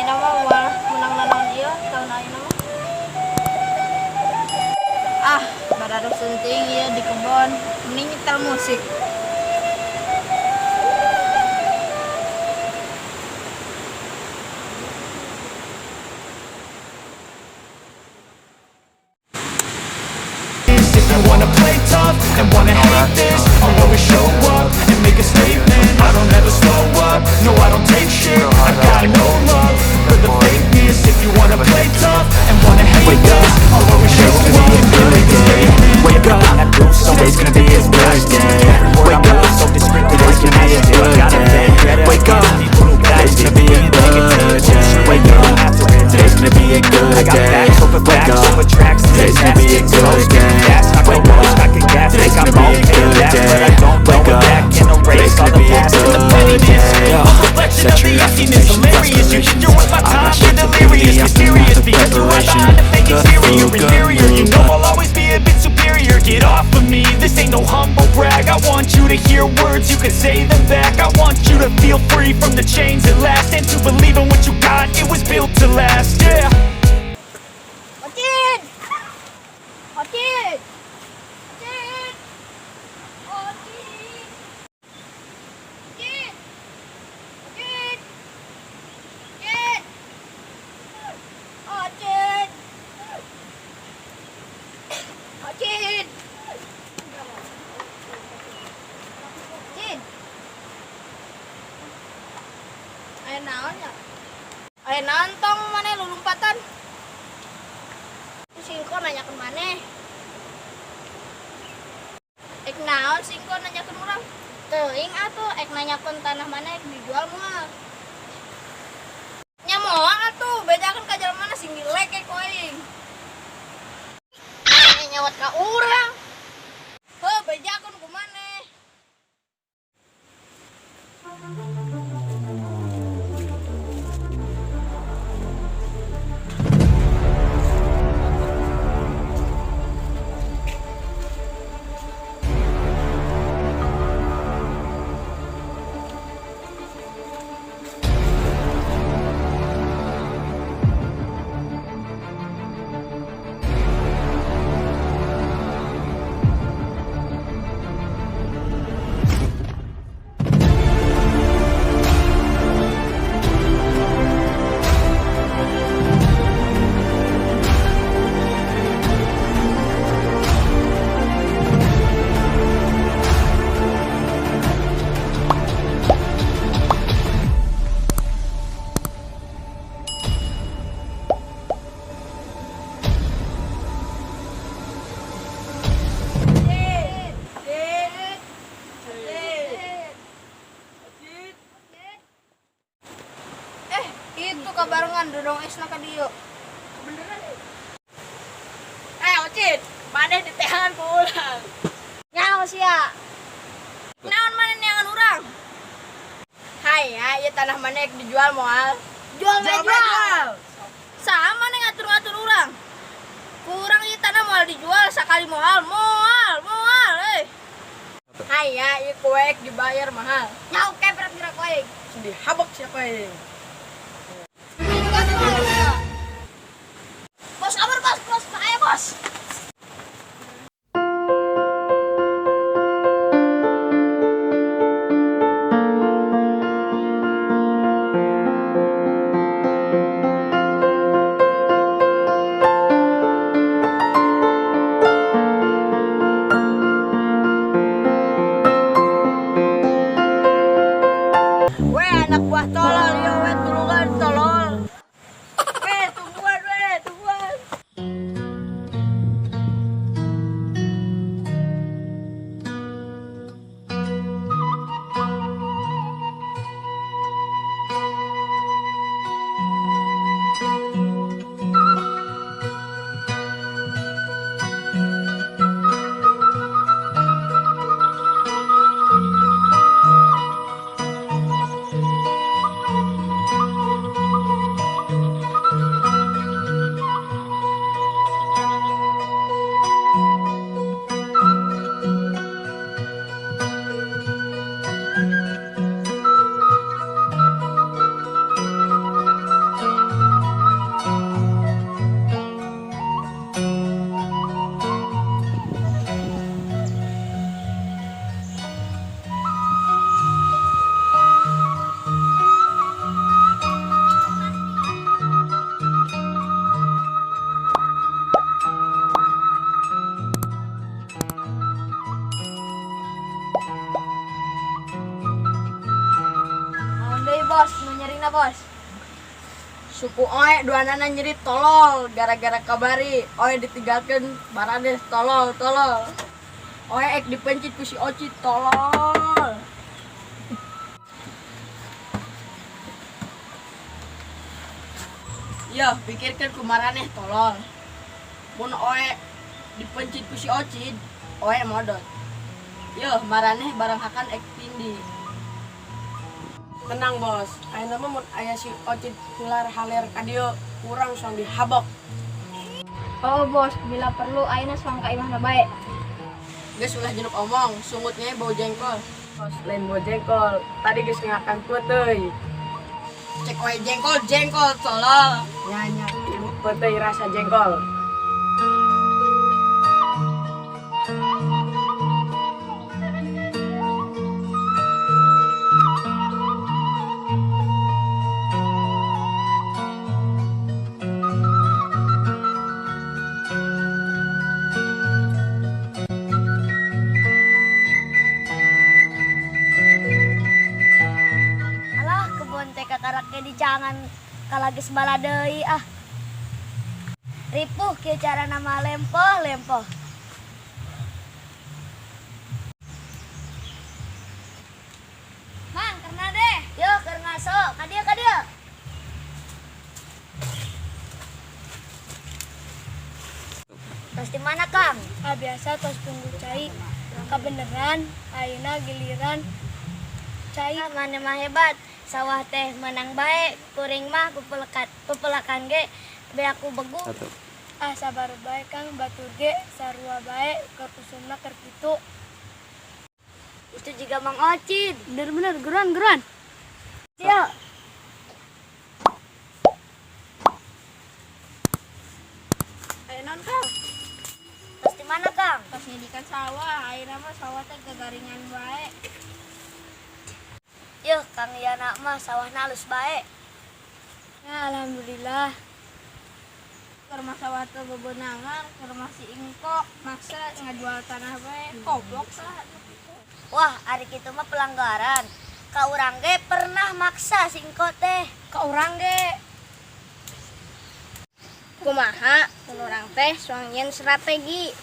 nama malah menang nanon ieu tahun ayeuna mah. Ah, badaruk sunting ieu di kebon, mending nyetel musik. If you wanna play tough and wanna hate this, I'll always show up and make a statement. I don't ever slow up, no I don't take shit. I got no love for the fakeness. If you wanna play tough and wanna hate this, I'll always show up and make a statement. Wake up, today's gonna be a good day. Wake up, today's gonna be a good day. Wake up, today's gonna be a good day. Wake up, today's gonna be a good day. Wake up, today's gonna be a good day. Wake up, today's gonna be a good day. Wake up, today's gonna be a good day. Set your expectations for You're worth my time, you're delirious, mysterious. Because you are behind the fake exterior, inferior. You know I'll always be a bit superior. Get off of me, this ain't no humble brag. I want you to hear words, you can say them back. I want you to feel free from the chains that last, and to believe in what you got, it was built to last, yeah. Ocin! Ocin! Ocin! Ocin! Ocin! Ocin! Ocin! Ocin! Ocin! Ocin! Aya naon ya? Aya naon tong maneh lulumpatan? Singko nanyakeun maneh. Ek naon singko nanyakeun urang? Teuing atuh ek nanyakeun tanah maneh dijual moal. Nya moal atuh, bedakeun ka jalan mana sing dilek ek koing. Maneh nyawat ka urang. Heuh, bedakeun ku maneh. Itu kabarengan dodong esna ka dieu. Beneran. Ocin, maneh diteangan ku urang. Nyaho sia? Naon maneh neangan urang? Hayya, ieu tanah maneh dijual moal. Jual. Saha maneh ngatur-ngatur urang? Kurang ieu tanah moal dijual sakali moal, euy. Hayya, ieu kuek dibayar mahal. Nyaho ke pira-pira kuek? Dihabek sia kuek. Bos, kabar bos, ayo bos. Weh, anak buah tolol yo. bos? Suku Oe duanana nyeri tolol gara-gara kabari Oe ditinggalkeun Barades tolol. Oe ek dipencit ku si Oci tolol. Yo, pikirkan ku maraneh tolol. Mun Oe dipencit ku si Ocid, Oe modot. Yo, maraneh barang hakan ek tindi. Tenang bos, ayeuna mah mun aya si Ocit kelar haler ka dieu kurang song dihabok. Oh bos, bila perlu ayeuna suang ka imahna bae. Geus ulah jenuk omong, sungutnya bau jengkol. Bos lain bawa jengkol, tadi geus ngakan teuy. Cek Oe jengkol tolol. Nyanyi teuy rasa jengkol. Alah kebun teh kakarake di jangan kalagis bala deui ah. Ripuh kieu cara nama lempoh. Mang, karena deh. Yo, keur ngaso. Ka dieu. Tos di mana, Kang? Ah biasa tos tunggu cai. Kebeneran ayeuna giliran cai. Mana mah hebat. Sawah teh menang bae, kuring mah pepelakan ge be aku begu. Ah sabar bae Kang batur ge sarua bae keur usumna keur kitu. Itu juga Mang Ocid. Bener geran. Yo. Ayo non Kang, Tos di mana, Kang? pas nyidikan sawah, ayeuna mah sawah teh gagaringan bae. Yeuh, Kang Yana mah sawahna halus bae. Ya alhamdulillah. Keur mah sawah teh bebenangan, keur masih ingkok, maksa ngajual tanah bae, goblok lah. Wah, ari kitu mah pelanggaran. Ka urang ge pernah maksa singkot teh. Ka urang ge. Kumaha mun urang teh suang nyen strategi.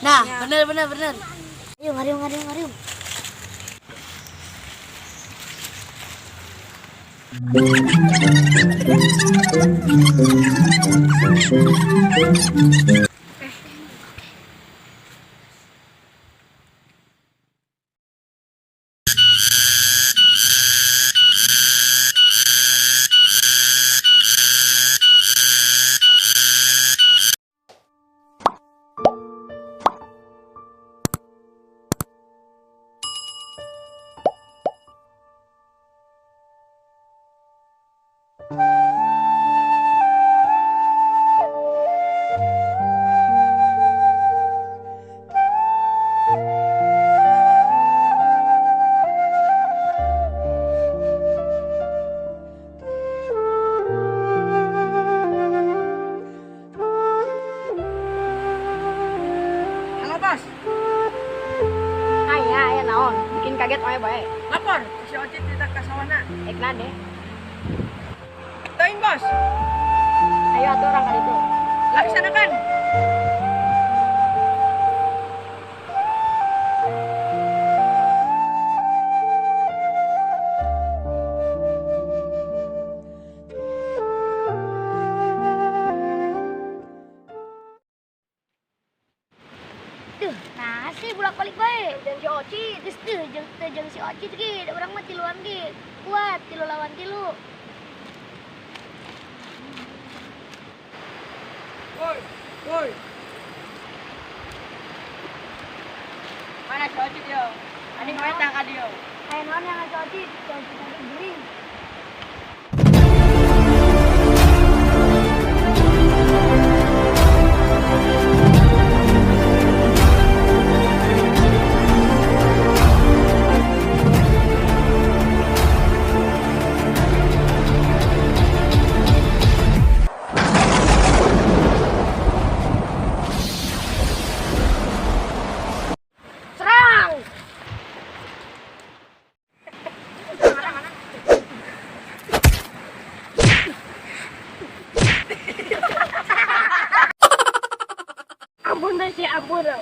Nah, bener. Ngariung. Halo bos, Aya naon, bikin kaget Oe bae. lapor si Ocit tidak ka sawana. Ekna deh. Teuing bos, Ayo atuh orang kali itu. laksanakan. Duh, nah sih bolak-balik bae. Jeung si Ocid, geus teu jeung si Ocid ge, da urang mah tiluan ge. Kuat, tilu lawan tilu. Woi. Mana si Ocit yo? Aning Oe tang ka dieu. Kayak naon yang si Ocid, si Ocid tadi gering. Serang! Ayah.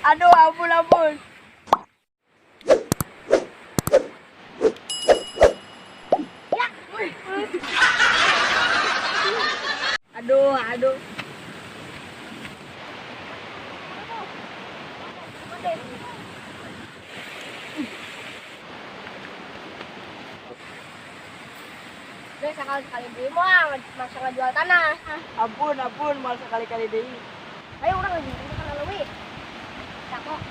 Aduh, ampun, ampun. Aduh, aduh. Udah sekali-sekali beli mau masa nggak jual tanah. Ampun, ampun, mal sekali-kali deh. Ayo orang lagi ini kan lebih. Cakok.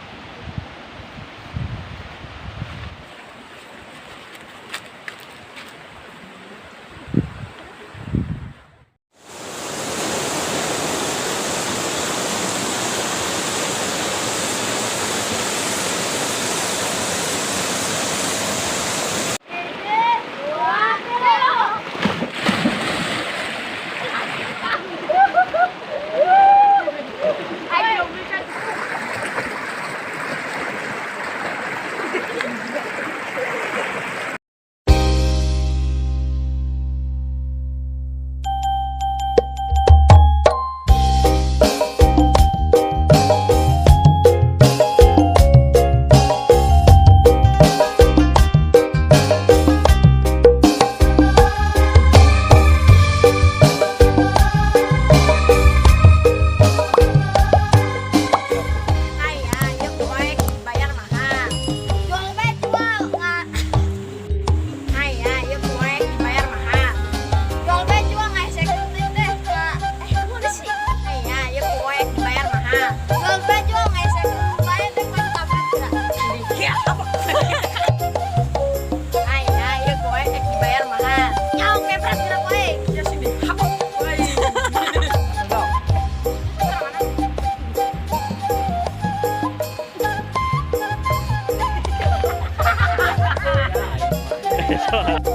So